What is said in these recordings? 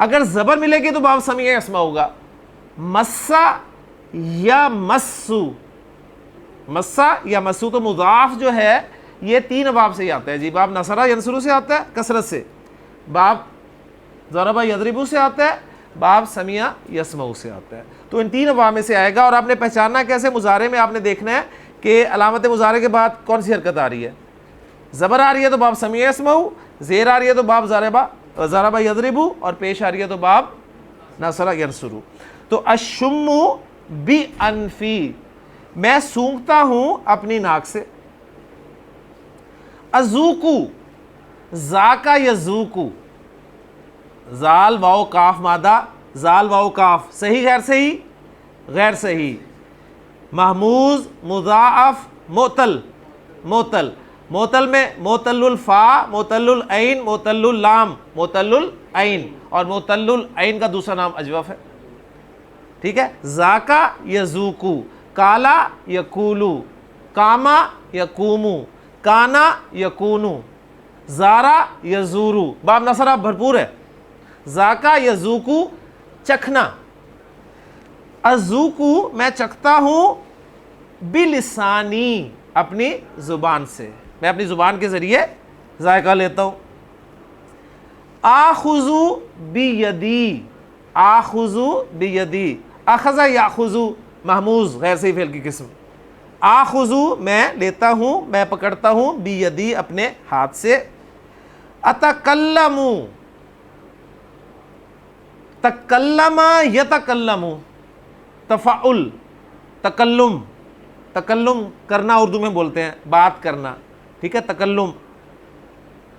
اگر زبر ملے گی تو باب سمیع یسمع ہوگا. مسا یا مسو, مسا یا مسو تو مضاف جو ہے یہ 3 باب سے ہی آتا ہے جی. باب نصرہ ینصرو سے آتا ہے کثرت سے, باب ضربہ یضربو سے آتا ہے, باب سمیع یسمع سے آتا ہے. تو ان 3 باب میں سے آئے گا. اور آپ نے پہچاننا کیسے؟ مضارع میں آپ نے دیکھنا ہے کہ علامت مضارع کے بعد کون سی حرکت آ رہی ہے. زبر آ رہی ہے تو باب سمیع یسمع, زیر آ رہی ہے تو باب ضربہ یضربو, اور پیش آ رہی ہے تو باب نصرہ ینصرو. تو اشم بانفی, میں سونگھتا ہوں اپنی ناک سے. ازوکو, ذاکا یذوکو, زال واو کاف مادہ, زال واو کاف, صحیح غیر صحیح؟ غیر صحیح. محموز مضاعف معتل, معتل, معتل میں معتل الفا, معتل العین, معتل اللام, معتل العین, اور معتل العین کا دوسرا نام اجوف ہے. ٹھیک ہے. ذاکا یذوکو, کالا یکولو, کاما یکومو, کانا یکونو, زارا یزورو. باب نصرہ بھرپور ہے. ذاکا یذوکو, چکھنا. ازوکو, میں چکھتا ہوں بلسانی, اپنی زبان سے, میں اپنی زبان کے ذریعے ذائقہ لیتا ہوں. آخذو بیدی, آخذو بیدی, اخذ یاخذو, محموز غیر صحیح فعل کی قسم. آخذو, میں لیتا ہوں, میں پکڑتا ہوں, بیدی, اپنے ہاتھ سے. اتکلمو, تکلم یتکلم, تفعل, تکلم, تکلم کرنا اردو میں بولتے ہیں, بات کرنا. ٹھیک ہے. تکلم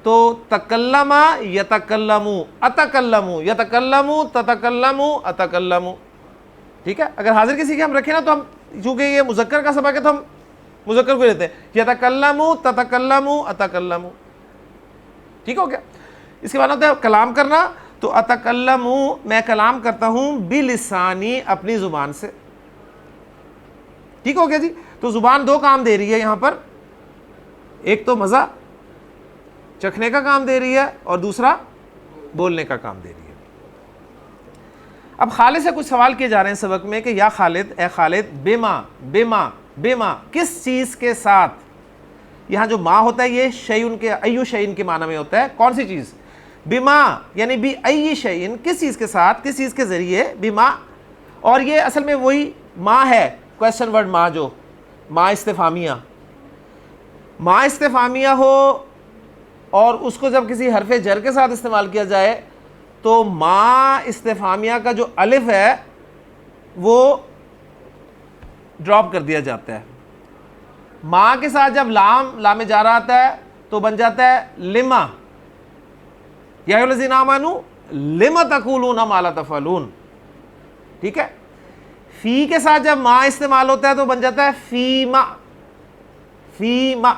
تو تکلم یتکلم, اتکلم یتکلم, تتکلم اتکلم. ٹھیک ہے. اگر حاضر کسی کے ہم رکھیں نا تو ہم, چونکہ یہ مذکر کا سبق ہے تو ہم مذکر کو لیتے ہیں. یتکلم, تتکلم, اتکلم. ٹھیک ہو گیا. اس کے بعد ہوتا ہے کلام کرنا. تو اتکلم, میں کلام کرتا ہوں, بلسانی, اپنی زبان سے. ٹھیک ہو گیا جی. تو زبان 2 کام دے رہی ہے یہاں پر, ایک تو مزہ چکھنے کا کام دے رہی ہے, اور دوسرا بولنے کا کام دے رہی ہے. اب خالد سے کچھ سوال کیے جا رہے ہیں سبق میں کہ یا خالد, اے خالد, بما, بما, بما, کس چیز کے ساتھ. یہاں جو ما ہوتا ہے یہ شیئن کے, ایو شیئن کے معنی میں ہوتا ہے, کون سی چیز. بما یعنی بی ای شیئن, کس چیز کے ساتھ, کس چیز کے ذریعے. بما, اور یہ اصل میں وہی ما ہے, کویسچن ورڈ ما, جو ما استفہامیہ, ما استفہامیہ ہو اور اس کو جب کسی حرف جر کے ساتھ استعمال کیا جائے تو ما استفہامیہ کا جو الف ہے وہ ڈراپ کر دیا جاتا ہے. ما کے ساتھ جب لام جارہ آتا ہے تو بن جاتا ہے لما, یا ایھا الذین آمنوا لما تقولون ما لا تفعلون. ٹھیک ہے. فی کے ساتھ جب ما استعمال ہوتا ہے تو بن جاتا ہے فیما, فیما.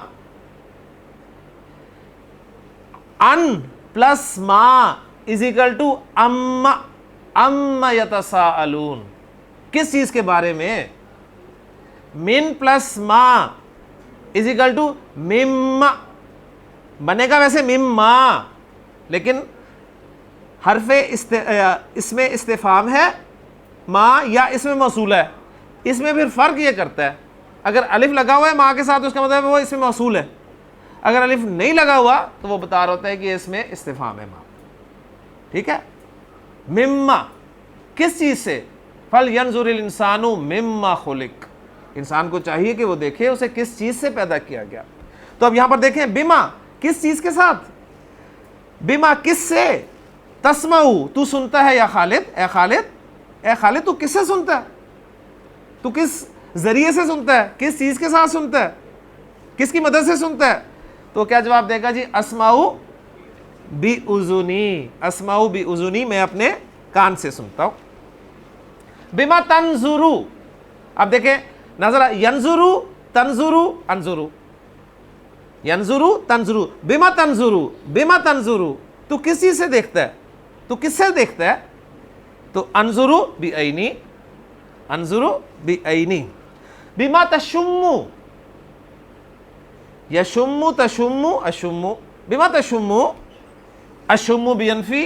ان پلس ما از اکول ٹو ام, ام یتساءلون, کس چیز کے بارے میں. من پلس ما از اکول ٹو مما, بنے گا ویسے مما, لیکن حرف اس میں استفہام ہے ما, یا اس میں موصول ہے. اس میں پھر فرق یہ کرتا ہے, اگر الف لگا ہوا ہے ما کے ساتھ اس کا مطلب وہ اس میں موصول ہے, اگر الف نہیں لگا ہوا تو وہ بتا رہا ہوتا ہے کہ اس میں استفہام ہے ما. ٹھیک ہے. مما, کس چیز سے. فَلْيَنْظُرِ الْإِنسَانُ مِمَّا خُلِقَ, انسان کو چاہیے کہ وہ دیکھے اسے کس چیز سے پیدا کیا گیا. تو اب یہاں پر دیکھیں بما, کس چیز کے ساتھ. بما, کس سے. تسمعو, تو سنتا ہے. یا خالد, اے خالد, اے خالد, تو کس سے سنتا ہے, تو کس ذریعے سے سنتا ہے, کس چیز کے ساتھ سنتا ہے, کس کی مدد سے سنتا ہے. تو کیا جواب دے گا جی. اسمعو بی اذنی, اسمعو بی اذنی, میں اپنے کان سے سنتا ہوں. بما تنظرو, اب دیکھیں نظر, ینظرو, تنظرو, انظرو, ینظرو, تنظرو. بما تنظرو, بما تنظرو, تو کس چیز سے دیکھتا ہے, تو کس سے دیکھتا ہے. تو انظرو بی عینی, انظرو بی عینی. بما تشمو, یشمو, تشمو, اشمو. بما تشمو, اشمو بینفی,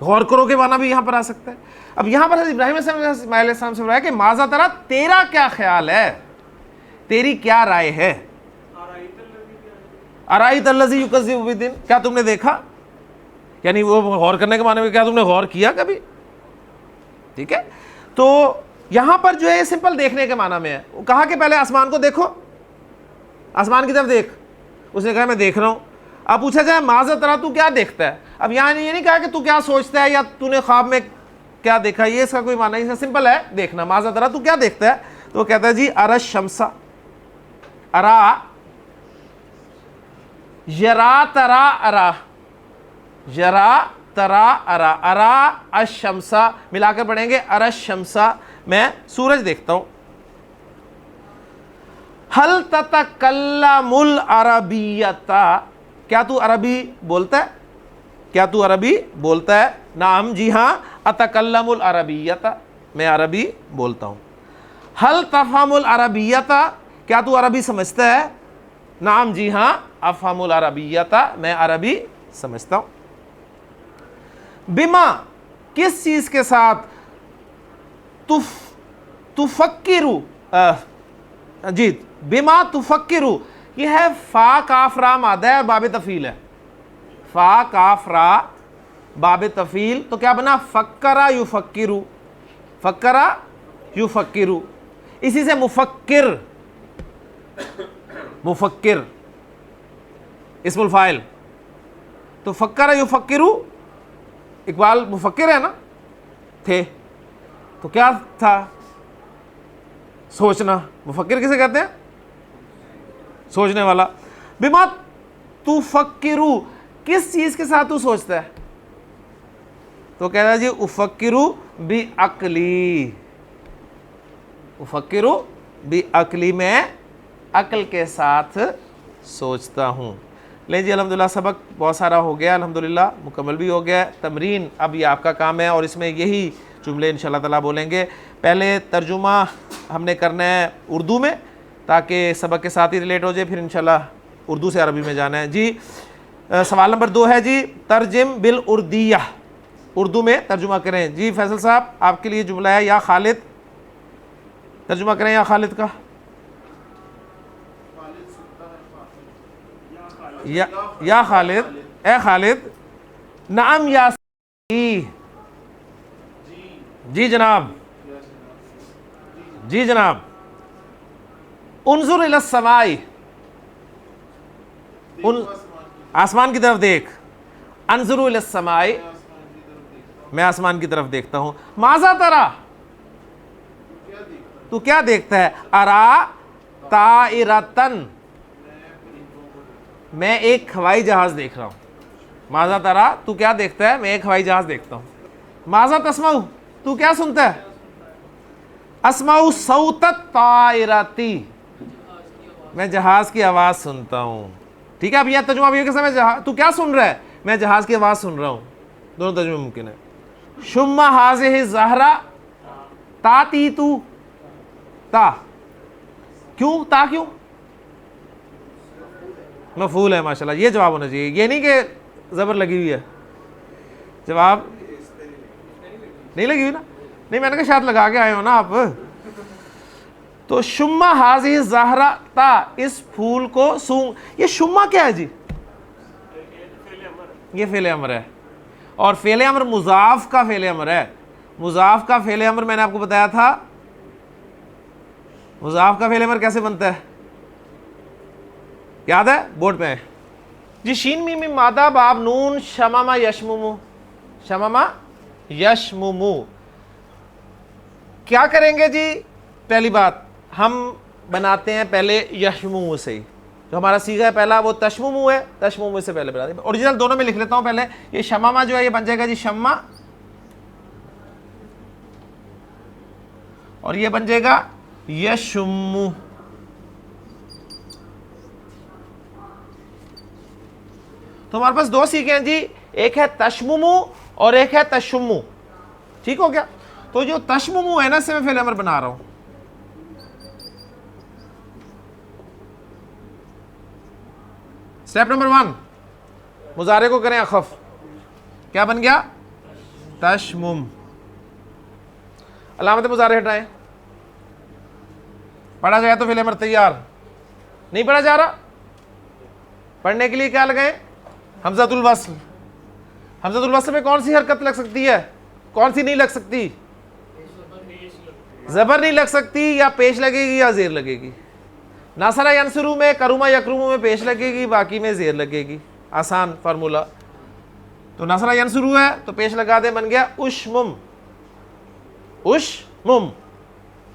غور کرو کے معنی بھی یہاں پر آ سکتا ہے. اب یہاں پر حضرت ابراہیم علیہ السلام سے بتایا کہ ماذا ترا، تیرا کیا خیال ہے، تیری کیا رائے ہے. ارائیت الذی یکذب بالدین، کیا تم نے دیکھا، یعنی وہ غور کرنے کے معنی میں کیا تم نے غور کیا کبھی. ٹھیک ہے، تو یہاں پر جو ہے سمپل دیکھنے کے معنی میں ہے. وہ کہا کہ پہلے آسمان کو دیکھو، آسمان کی طرف دیکھ. اس نے کہا میں دیکھ رہا ہوں. اب پوچھا جائے ماذا ترا، تو کیا دیکھتا ہے. اب یہاں یہ نہیں کہا کہ تو کیا سوچتا ہے یا تو نے خواب میں کیا دیکھا، یہ اس کا کوئی معنی نہیں. سمپل ہے دیکھنا. ماذا ترا، تو کیا دیکھتا ہے. تو وہ کہتا ہے جی ارا الشمس، ارا یرا ترا ارا، یرا ترا ارا، ارا الشمس ملا کر پڑھیں گے ارا الشمس، میں سورج دیکھتا ہوں. حل تتکلم العربیۃ، کیا تو عربی بولتا ہے، کیا تو عربی بولتا ہے. نعم جی ہاں، اتکلم العربیۃ، میں عربی بولتا ہوں. حل تفہم العربیۃ، کیا تو عربی سمجھتا ہے. نعم جی ہاں، افہم العربیۃ، میں عربی سمجھتا ہوں. بما، کس چیز کے ساتھ، تفکرو، جی بما تفکرو، یہ ہے فا کاف را مادہ ہے اور باب تفعیل ہے. فا کاف را باب تفعیل، تو کیا بنا فکرا یفکرو، فکرا یفکرو. اسی سے مفکر، مفکر اسم الفاعل. تو فکرا یفکرو، اقبال مفکر ہے نا، تھے، تو کیا تھا، سوچنا. مفکر کسے کہتے ہیں، سوچنے والا. بما تفکرو، کس چیز کے ساتھ تو سوچتا ہے. تو کہتا ہے جی افکرو بعقلی، افکرو بعقلی، میں عقل کے ساتھ سوچتا ہوں. لیں جی الحمدللہ سبق بہت سارا ہو گیا، الحمدللہ مکمل بھی ہو گیا. تمرین اب یہ آپ کا کام ہے اور اس میں یہی جملے انشاءاللہ تعالیٰ بولیں گے. پہلے ترجمہ ہم نے کرنا ہے اردو میں تاکہ سبق کے ساتھ ہی ریلیٹ ہو جائے، پھر انشاءاللہ اردو سے عربی میں جانا ہے. جی سوال نمبر 2 ہے جی ترجم بالاردیہ، اردو میں ترجمہ کریں. جی فیصل صاحب آپ کے لیے جملہ ہے، یا خالد ترجمہ کریں، یا خالد کا، یا خالد، اے خالد. نعم یا جی جناب، جی جناب. انظر الی السماء، آسمان کی طرف دیکھ. انظر الی السماء، میں آسمان کی طرف دیکھتا ہوں. ماذا ترا، تو کیا دیکھتا ہے. ارا طائرتن، میں ایک ہوائی جہاز دیکھ رہا ہوں. ماذا ترا، تو کیا دیکھتا ہے، میں ایک ہوائی جہاز دیکھتا ہوں. ماذا تسمع، تو کیا سنتا ہے. اسمع صوت الطائرۃ، میں جہاز کی آواز سنتا ہوں. ٹھیک ہے، اب یہ ترجمہ بھی ہے کہ تو کیا سن رہا ہے، میں جہاز کی آواز سن رہا ہوں. دونوں ترجمے ممکن ہے. شم ہاذہ الزہرہ تاتی، تو تا، کیوں، تا کیوں مفعول ہے. ماشاءاللہ یہ جواب ہونا چاہیے، یہ نہیں کہ زبر لگی ہوئی ہے. جواب نہیں لگی ہوئی نا، نہیں میں نے کہا شاید لگا کے آئے ہو نا آپ. تو شما ہاذہ الزہرہ تا، اس پھول کو سونگ. یہ شما کیا ہے جی، یہ فعل امر ہے، اور فعل امر مضاف کا فعل امر ہے. مضاف کا فعل امر میں نے آپ کو بتایا تھا، مضاف کا فعل امر کیسے بنتا ہے، یاد ہے بورڈ پہ جی. شین میم میم مادہ باب نون شمم یشمم، شمم یشمم. کیا کریں گے جی، پہلی بات ہم بناتے ہیں پہلے یشمم سے ہی. جو ہمارا سیغہ ہے پہلا وہ تشمم ہے، تشمم سے پہلے بنا دیں. اوریجنل دونوں میں لکھ لیتا ہوں پہلے. یہ شمامہ جو ہے یہ بن جائے گا جی شمع، اور یہ بن جائے گا یشم. تو ہمارے پاس دو سیغے ہیں جی، ایک ہے تشممو اور ایک ہے تشمو. ٹھیک ہو گیا. تو جو تشممو ہے نا، اس سے میں فعل امر بنا رہا ہوں. سٹیپ نمبر 1 مضارع کو کریں اخف. کیا بن گیا، تشمم. علامت مضارع ہٹائیں. پڑھا جائے تو فعل امر تیار. نہیں پڑھا جا رہا؟ پڑھنے کے لیے کیا لگائیں؟ حمزۃ الوصل. حمزۃ الوصل میں کون سی حرکت لگ سکتی ہے, کون سی نہیں لگ سکتی؟ زبر نہیں لگ سکتی, یا پیش لگے گی یا زیر لگے گی. ناصرہ ینصرو میں کرما یکرمو میں پیش لگے گی, باقی میں زیر لگے گی. آسان فارمولا. تو ناصرہ ینصرو ہے تو پیش لگا دے, بن گیا اشمم. اشمم,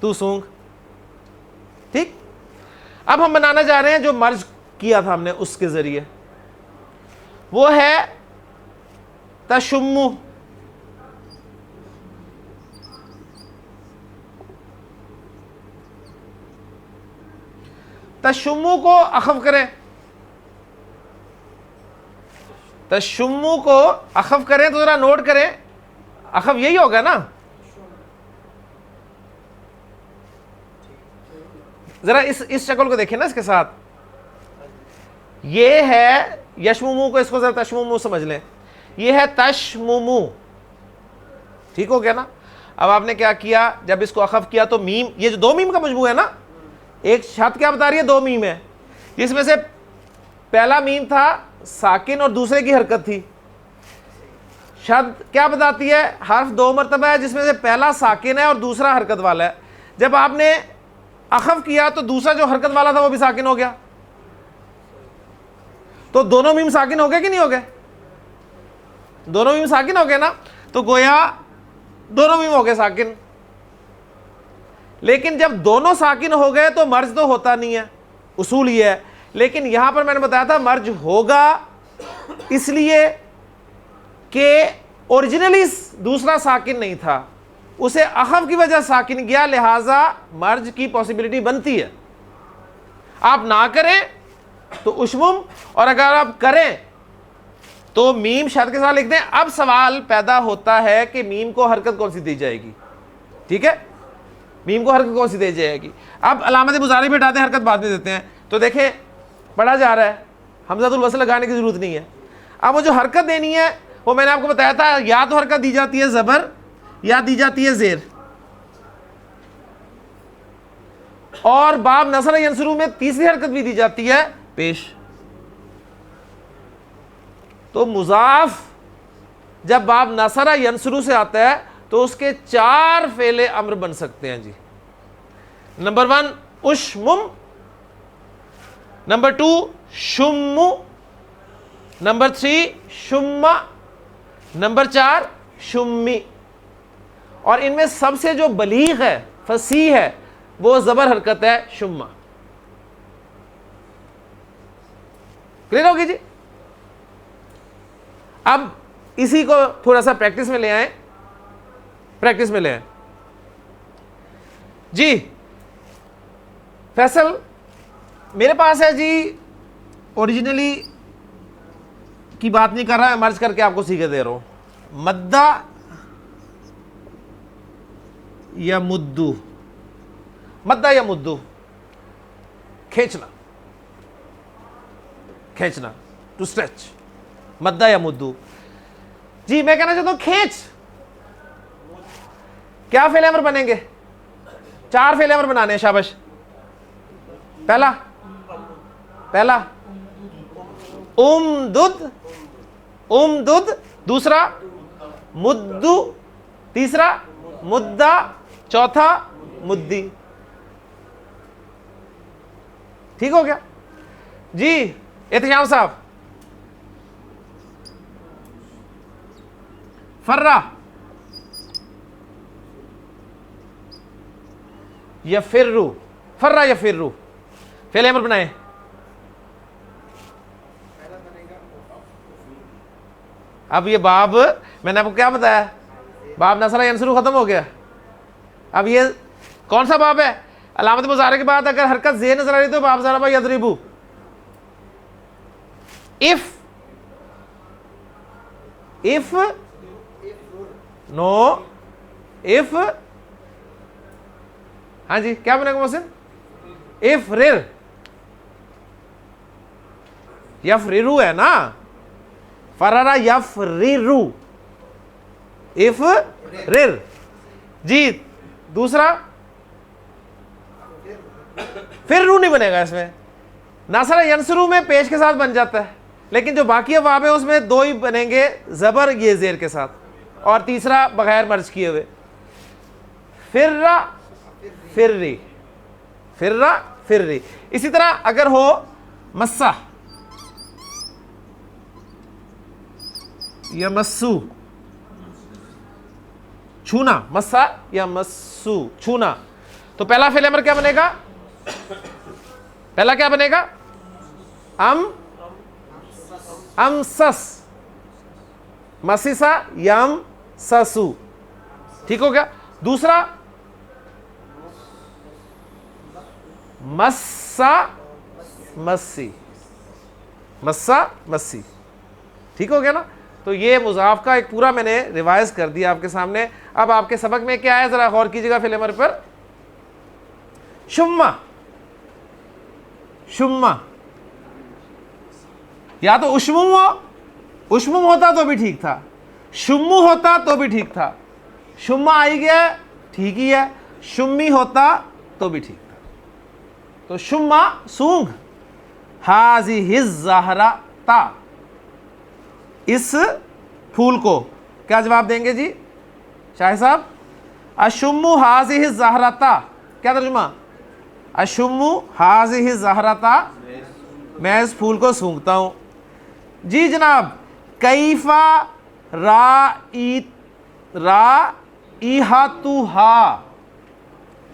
تو سونگ. ٹھیک. اب ہم بنانا چاہ رہے ہیں جو مرج کیا تھا ہم نے اس کے ذریعے, وہ ہے تشمو. تشمو کو اخف کریں. تشمو کو اخف کریں تو ذرا نوٹ کریں, اخف یہی ہوگا نا. ذرا اس شکل کو دیکھیں نا اس کے ساتھ. یہ ہے یشممو کو, اس کو ذرا تشممو سمجھ لیں. یہ ہے تشممو. ٹھیک ہو گیا نا. اب آپ نے کیا کیا, جب اس کو اخف کیا تو میم, یہ جو دو میم کا مجموعہ ہے نا, ایک شرط کیا بتا رہی ہے, دو میم ہے, جس میں سے پہلا میم تھا ساکن اور دوسرے کی حرکت تھی. شرط کیا بتاتی ہے؟ حرف دو مرتبہ ہے جس میں سے پہلا ساکن ہے اور دوسرا حرکت والا ہے. جب آپ نے اخف کیا تو دوسرا جو حرکت والا تھا وہ بھی ساکن ہو گیا. تو دونوں میم ساکن ہو گئے کہ نہیں ہو گئے؟ دونوں میم ساکن ہو گئے نا. تو گویا دونوں میم ہو گئے ساکن. لیکن جب دونوں ساکن ہو گئے تو مرج تو ہوتا نہیں ہے, اصول یہ ہے. لیکن یہاں پر میں نے بتایا تھا مرج ہوگا اس لیے کہ اوریجنلی دوسرا ساکن نہیں تھا, اسے اخف کی وجہ ساکن گیا, لہذا مرج کی پاسبلٹی بنتی ہے. آپ نہ کریں تو اشمم, اور اگر آپ کریں تو میم شرط کے ساتھ لکھ دیں. اب سوال پیدا ہوتا ہے کہ میم کو حرکت کون سی دی جائے گی. ٹھیک ہے, میم کو حرکت کون سی دی جائے گی. اب علامت مضارع بھی ہٹاتے ہیں, حرکت بعد میں دیتے ہیں. تو دیکھیں پڑھا جا رہا ہے, حمزۃ الوصل لگانے کی ضرورت نہیں ہے. اب وہ جو حرکت دینی ہے وہ میں نے آپ کو بتایا تھا, یا تو حرکت دی جاتی ہے زبر یا دی جاتی ہے زیر. اور باب نصر ینصرو میں تیسری حرکت بھی دی جاتی ہے پیش. تو مضاف جب باب نصر ینصرو سے آتا ہے تو اس کے 4 فعل امر بن سکتے ہیں جی. نمبر 1 اشمم, نمبر 2 شمو, نمبر 3 شما, نمبر 4 شمی. اور ان میں سب سے جو بلیغ ہے, فصیح ہے, وہ زبر حرکت ہے شما. کلیئر ہوگی جی. اب اسی کو تھوڑا سا پریکٹس میں لے آئیں, پریکٹس میں لے آئیں جی. فیصل میرے پاس ہے جی, اوریجنلی کی بات نہیں کر رہا, میں مرج کر کے آپ کو سیکھے دے رہا ہوں. مدہ یا مدو, مدہ یا مدو, کھینچنا, کھینچنا, ٹو اسٹریچ. مدہ یا مدو جی. میں کہنا چاہتا ہوں کھینچ. کیا فعل امر بنیں گے؟ 4 فعل امر بنانے ہیں. شاباش. پہلا امدد, امدد. دوسرا مدو, تیسرا مدہ, چوتھا مدی. ٹھیک ہو گیا جی. احتشام صاحب, فرہ یفرو, فرہ یفرو, فعل امر بنائیں. اب یہ باب میں نے آپ کو کیا بتایا, باب نصر ینصرو ختم ہو گیا. اب یہ کون سا باب ہے؟ علامت مضارع کے بعد اگر حرکت زیر نظر آ رہی تو باب ضرب یضربو. if no if, ہاں جی کیا بنے گا محسن؟ if رر, یفررو ہے نا, فرارا یفررو, افرر. جی دوسرا فرو نہیں بنے گا اس میں. ناصر ینصرو میں پیش کے ساتھ بن جاتا ہے, لیکن جو باقی ابواب ہیں اس میں دو ہی بنیں گے, زبر یہ زیر کے ساتھ, اور تیسرا بغیر مرج کیے ہوئے. فرا فرری, فرا فرری. اسی طرح اگر ہو مسا یا مسو, چھونا, مسا یا مسو چھونا, تو پہلا فعل امر کیا بنے گا؟ پہلا کیا بنے گا؟ امسس, مسیسا یم سسو. ٹھیک ہو گیا. دوسرا مسا مسی, مسا مسی. ٹھیک ہو گیا نا. تو یہ مضاف کا ایک پورا میں نے ریوائز کر دیا آپ کے سامنے. اب آپ کے سبق میں کیا ہے ذرا غور کیجیے گا فعل امر پر. شما, شما, یا تو اشمم ہو, اشمم ہوتا تو بھی ٹھیک تھا, شمو ہوتا تو بھی ٹھیک تھا, شما آئی گیا ٹھیک ہی ہے, شمی ہوتا تو بھی ٹھیک تھا. تو شما سونگ, ہازیہ الزہرۃ, اس پھول کو. کیا جواب دیں گے جی شاہد صاحب؟ اشم ہازیہ الزہرۃ, کیا ترجمہ؟ اشم ہازیہ الزہرۃ, میں اس پھول کو سونگتا ہوں. جی جناب, کیفا رائحتھا,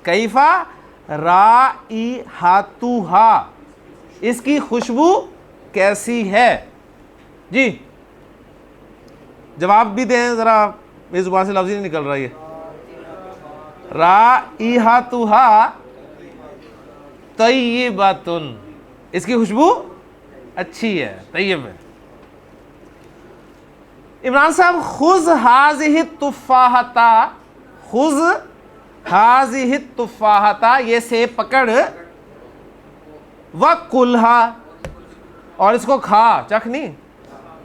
کیفا رائحتھا, اس کی خوشبو کیسی ہے؟ جی جواب بھی دیں ذرا, میری زبان سے لفظ ہی نہیں نکل رہا. یہ رائحتھا طیبۃ, اس کی خوشبو اچھی ہے, طیب ہے. عمران صاحب, خذ ہذہ التفاحۃ, خذ ہذہ التفاحۃ, یہ سیب پکڑ, وکلھا, اور اس کو کھا, چکھ نہیں,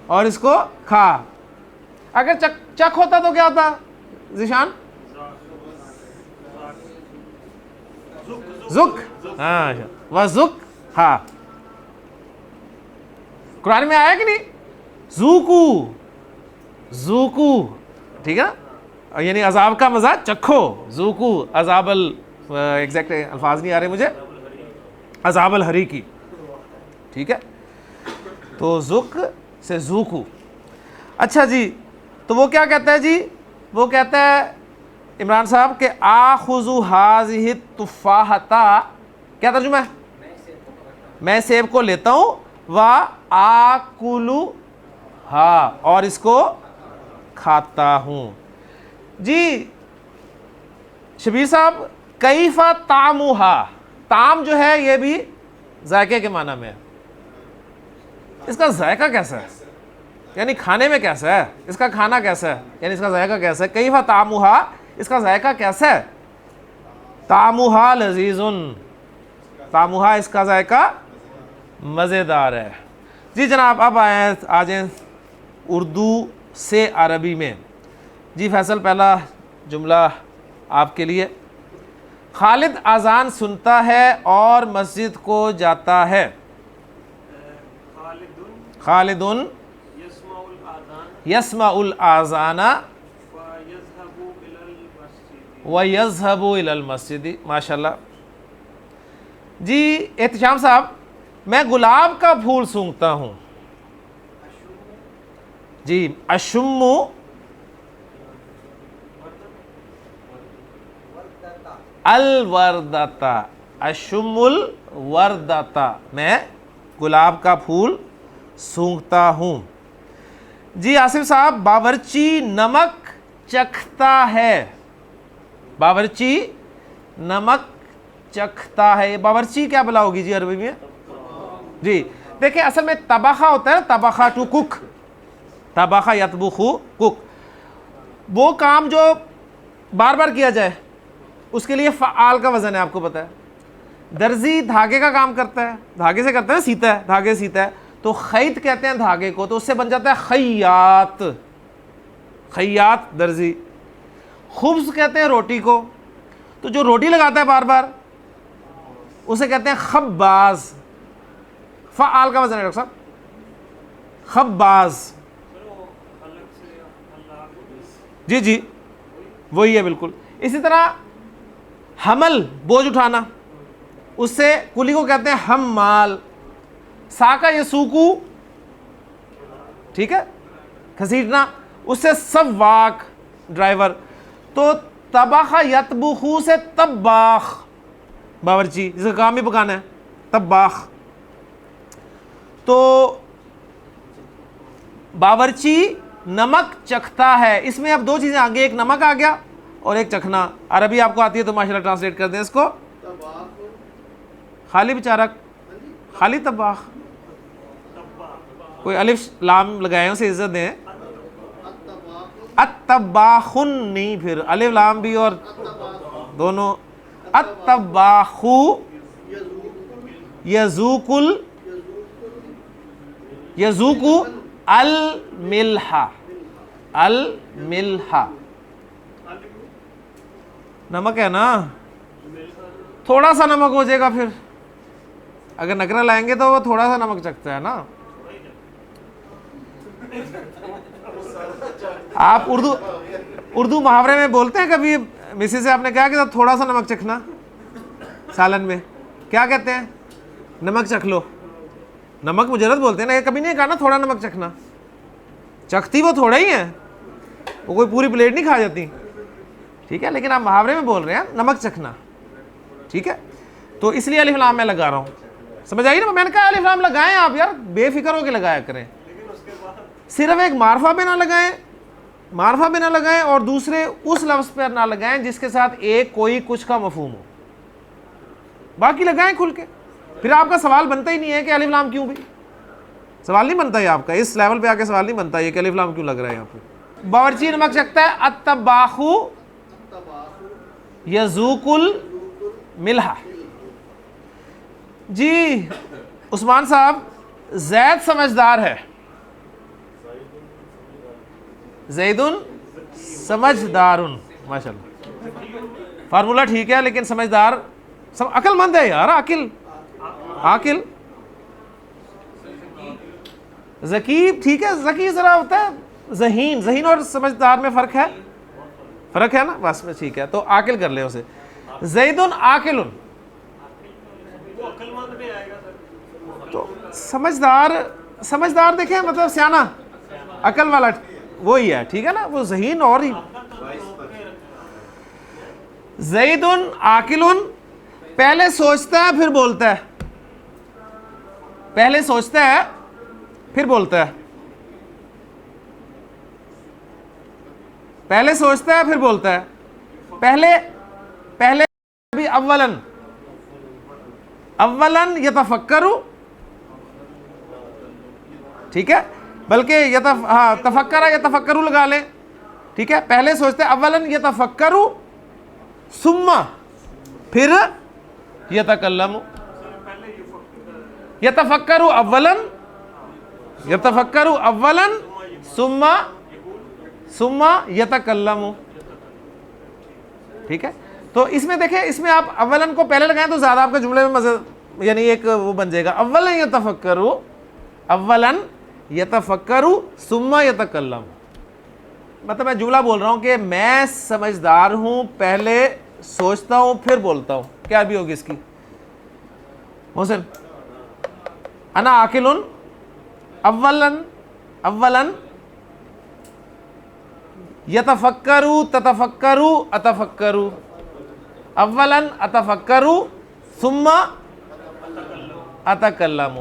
اور اس کو کھا. اگر چکھ ہوتا تو کیا ہوتا ذیشان؟ زک, ہاں وزک, ہاں قرآن میں آیا کہ نہیں؟ زوکو, زوکو, ٹھیک ہے, یعنی عذاب کا مزہ چکھو. زوکو عذاب ایگزیکٹ الفاظ نہیں آ رہے مجھے, عذاب الحریقی. ٹھیک ہے, تو زک سے زوکو. اچھا جی, تو وہ کیا کہتا ہے جی؟ وہ کہتا ہے عمران صاحب کہ آخذ ہذہ التفاحۃ, کیا ترجمہ ہے؟ میں سیب کو لیتا ہوں, وآکلھا, اور اس کو کھاتا ہوں. جی شبیر صاحب, کیف طعمھا, طعم جو ہے یہ بھی ذائقے کے معنی میں ہے. اس کا ذائقہ کیسا ہے؟ یعنی کھانے میں کیسا ہے, اس کا کھانا کیسا ہے, یعنی اس کا ذائقہ کیسا ہے؟ کیف طعمھا, اس کا ذائقہ کیسا ہے؟ طعمھا لذیذ, طعمھا اس کا ذائقہ مزیدار ہے. جی جناب, اب آ جائیں اردو سے عربی میں. جی فیصل, پہلا جملہ آپ کے لیے. خالد اذان سنتا ہے اور مسجد کو جاتا ہے. خالد یسمع الاذان ویذهب الی المسجد. ماشاء اللہ. جی احتشام صاحب, میں گلاب کا پھول سونگتا ہوں. جی اشم الوردۃ, اشم الوردۃ, میں گلاب کا پھول سونگتا ہوں. جی آصف صاحب, باورچی نمک چکھتا ہے. باورچی نمک چکھتا ہے, باورچی کیا بلا ہوگی جی عربی میں؟ جی دیکھیں, اصل میں طبخہ ہوتا ہے نا, طبخہ ٹو کک, طبخہ یطبخ کک. وہ کام جو بار بار کیا جائے اس کے لیے فعال کا وزن ہے, آپ کو پتہ ہے. درزی دھاگے کا کام کرتا ہے, دھاگے سے کرتا ہے, سیتا ہے, دھاگے سیتا ہے, تو خیط کہتے ہیں دھاگے کو, تو اس سے بن جاتا ہے خیاط. خیاط درزی. خبز کہتے ہیں روٹی کو, تو جو روٹی لگاتا ہے بار بار اسے کہتے ہیں خباز. فعال کا وزن ہے ڈاکٹر صاحب, خباز. جی جی وہی ہے بالکل. اسی طرح حمل بوجھ اٹھانا, اس سے کلی کو کہتے ہیں حمال. ساکا یسوکو, ٹھیک ہے, گھسیٹنا, اس سے سواق ڈرائیور. تو طبخ یطبخو سے طباخ باورچی, جس کا کام بھی پکانا ہے, طباخ. تو باورچی نمک چکھتا ہے. اس میں اب دو چیزیں آگے, ایک نمک آ گیا اور ایک چکھنا. عربی آپ کو آتی ہے تو ماشاءاللہ ٹرانسلیٹ کر دیں اس کو. خالی بیچارہ خالی طباخ, کوئی الف لام لگائے اسے عزت دیں. الطباخن نہیں, پھر الف لام بھی اور دونوں. الطباخو یذوق الملح, الملح نمک ہے نا, تھوڑا سا نمک ہو جائے گا. پھر اگر نکرہ لائیں گے تو وہ تھوڑا سا نمک چکھتا ہے نا. آپ اردو محاورے میں بولتے ہیں کبھی, مسی سے آپ نے کہا کہ تھوڑا سا نمک چکھنا سالن میں, کیا کہتے ہیں؟ نمک چکھ لو. نمک مجرد بولتے ہیں نا, کبھی نہیں کہا نا تھوڑا نمک چکھنا. چکھتی وہ تھوڑا ہی ہے, وہ کوئی پوری پلیٹ نہیں کھا جاتی, ٹھیک ہے, لیکن آپ محاورے میں بول رہے ہیں نمک چکھنا, ٹھیک ہے. تو اس لیے الف لام میں لگا رہا ہوں, سمجھ آئی نا. میں نے کہا الف لام لگائیں آپ یار, بے فکر ہو کے لگایا کریں. صرف ایک معرفہ پہ نہ لگائیں, معرفہ پہ نہ لگائیں, اور دوسرے اس لفظ پر نہ لگائیں جس کے ساتھ ایک کوئی کچھ کا مفہوم ہو. باقی لگائیں کھل کے. پھر آپ کا سوال بنتا ہی نہیں ہے کہ الف لام کیوں, بھی سوال نہیں بنتا ہے آپ کا, اس لیول پہ آ کے سوال نہیں بنتا ہے کہ الف لام کیوں لگ رہا ہے یہاں پہ. باورچی نمک چکھتا ہے. الطباخو یذوق الملح. جی عثمان صاحب, زید سمجھدار ہے. زیدن سمجھدار, ماشاءاللہ فارمولہ ٹھیک ہے, لیکن سمجھدار عقل مند ہے یار. عاقل. ذکی ٹھیک ہے, ذکی ذرا ہوتا ہے ذہین. ذہین اور سمجھدار میں فرق ہے نا, بس میں ٹھیک ہے. تو عاقل کر لیں اسے. زیدن عاقل, تو سمجھدار دیکھیں مطلب سیانہ, عقل والا, وہی ہے, ٹھیک ہے نا. وہ ذہین اور ہی. زیدن عاقل, پہلے سوچتا ہے پھر بولتا ہے. پہلے سوچتا ہے پھر بولتا ہے. پہلے سوچتا ہے پھر بولتا ہے. پہلے بھی اولن یتفکرو, ٹھیک ہے, بلکہ یتفکرو لگا لیں, ٹھیک ہے. پہلے سوچتے ہیں اولن یتفکرو, ثم پھر یتکلم. یتفکرو اولن ثم یتکلم, ٹھیک ہے. تو اس میں دیکھیں, اس میں آپ اولن کو پہلے لگائیں تو زیادہ آپ کے جملے میں مزہ, یعنی ایک وہ بن جائے گا. اولن یتفکرو ثم یتکلم. مطلب میں جملہ بول رہا ہوں کہ میں سمجھدار ہوں, پہلے سوچتا ہوں پھر بولتا ہوں. کیا بھی ہوگی اس کی محسن؟ انا عاقل اولن یتفکرو تتفکرو اتفکرو. اولن اتفکرو ثم اتکلم.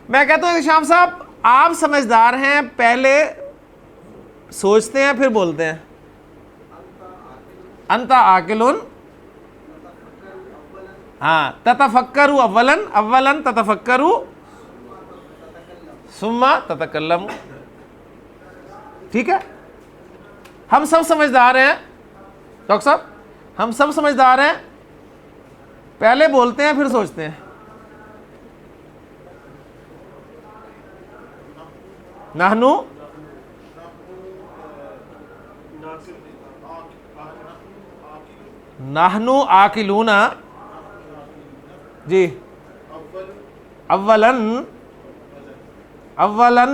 میں کہتا ہوں کہ شام صاحب آپ سمجھدار ہیں, پہلے سوچتے ہیں پھر بولتے ہیں. انت عاقل, ہاں, تتفکرو اولن تتفکرو ثم تتکلم, ٹھیک ہے. ہم سب سمجھدار ہیں ڈاکٹر صاحب, ہم سب سمجھدار ہیں, پہلے بولتے ہیں پھر سوچتے ہیں. نحنو نحنو آکلون جی اولن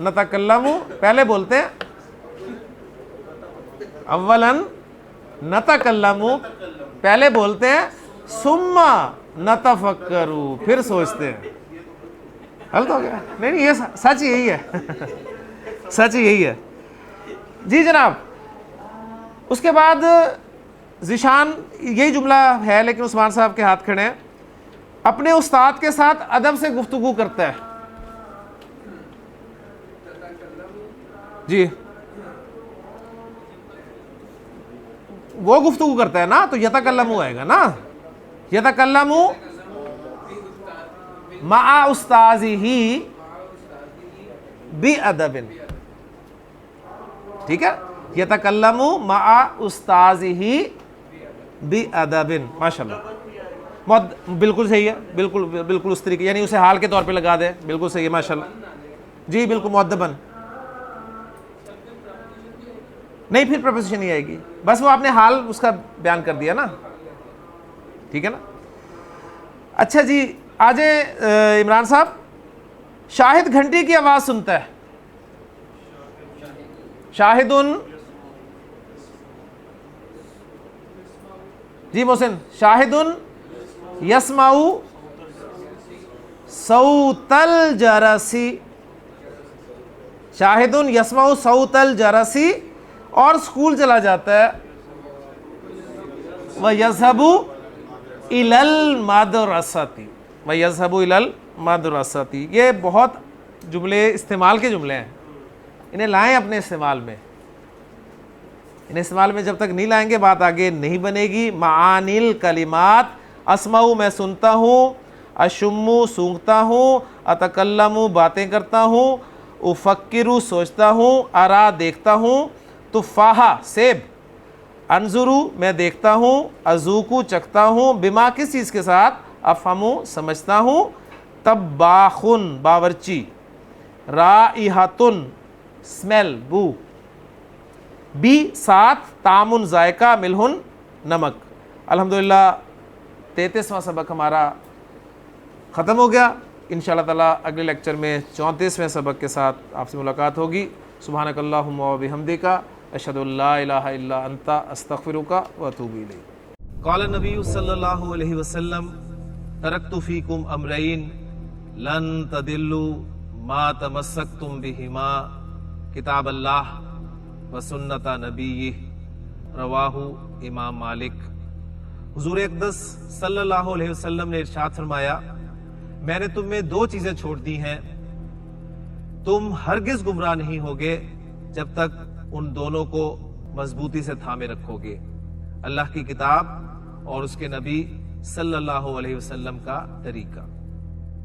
نتکلم پہلے بولتے ہیں اولن نتکلم پہلے بولتے ہیں ثم نتفکر پھر سوچتے ہیں. غلط ہو گیا؟ نہیں یہ سچ یہی ہے سچ یہی ہے. جی جناب اس کے بعد ذیشان یہی جملہ ہے لیکن عثمان صاحب کے ہاتھ کھڑے ہیں. اپنے استاد کے ساتھ ادب سے گفتگو کرتا ہے. جی وہ گفتگو کرتا ہے نا تو یتکلم آئے گا نا. یتکلم مع استاذہ بِأَدَبٍ. ٹھیک ہے یتکلم مع استاذہ بِأَدَبٍ. ماشاءاللہ بالکل صحیح ہے. بالکل اس طریقے یعنی اسے حال کے طور پہ لگا دے. بالکل صحیح ہے ماشاءاللہ. جی بالکل مؤدباً نہیں پھر پریپوزیشن نہیں آئے گی. بس وہ آپ نے حال اس کا بیان کر دیا نا. ٹھیک ہے نا. اچھا جی آج عمران صاحب شاہد گھنٹی کی آواز سنتا ہے. شاہدن جی محسن شاہدن یسمع صوت الجرسی. شاہدن یسمع صوت الجرسی اور اسکول چلا جاتا ہے. وَيَذْهَبُ إِلَى الْمَدْرَسَةِ وَيَذْهَبُ إِلَى الْمَدْرَسَةِ. یہ بہت جملے استعمال کے جملے ہیں. انہیں لائیں اپنے استعمال میں. انہیں استعمال میں جب تک نہیں لائیں گے بات آگے نہیں بنے گی. معانی الکلمات اسمع میں سنتا ہوں. اشم سونگتا ہوں. اتکلم باتیں کرتا ہوں. افکر سوچتا ہوں. ارا دیکھتا ہوں. تفاحہ سیب. انظرو میں دیکھتا ہوں. ازوکو چکھتا ہوں. بما کس چیز کے ساتھ. افہمو سمجھتا ہوں. طباخن باورچی. رائحتن اسمیل بو. بی ساتھ. تامن ذائقہ. ملہن نمک. الحمدللہ 33واں سبق ہمارا ختم ہو گیا. انشاءاللہ تعالیٰ اگلے لیکچر میں 34ویں سبق کے ساتھ آپ سے ملاقات ہوگی. سبحانک اللہم و بحمدک اشہد ان لا الہ الا انت استغفرک و اتوب الیک. قال النبی صلی اللہ علیہ وسلم ترکت فیکم امرین لن تضلوا ما تمسکتم بہما کتاب اللہ و سنت نبیہ. رواہ امام مالک. حضور اقدس صلی اللہ علیہ وسلم نے ارشاد فرمایا میں نے تم میں دو چیزیں چھوڑ دی ہیں تم ہرگز گمراہ نہیں ہوگے جب تک ان دونوں کو مضبوطی سے تھامے رکھو گے. اللہ کی کتاب اور اس کے نبی صلی اللہ علیہ وسلم کا طریقہ.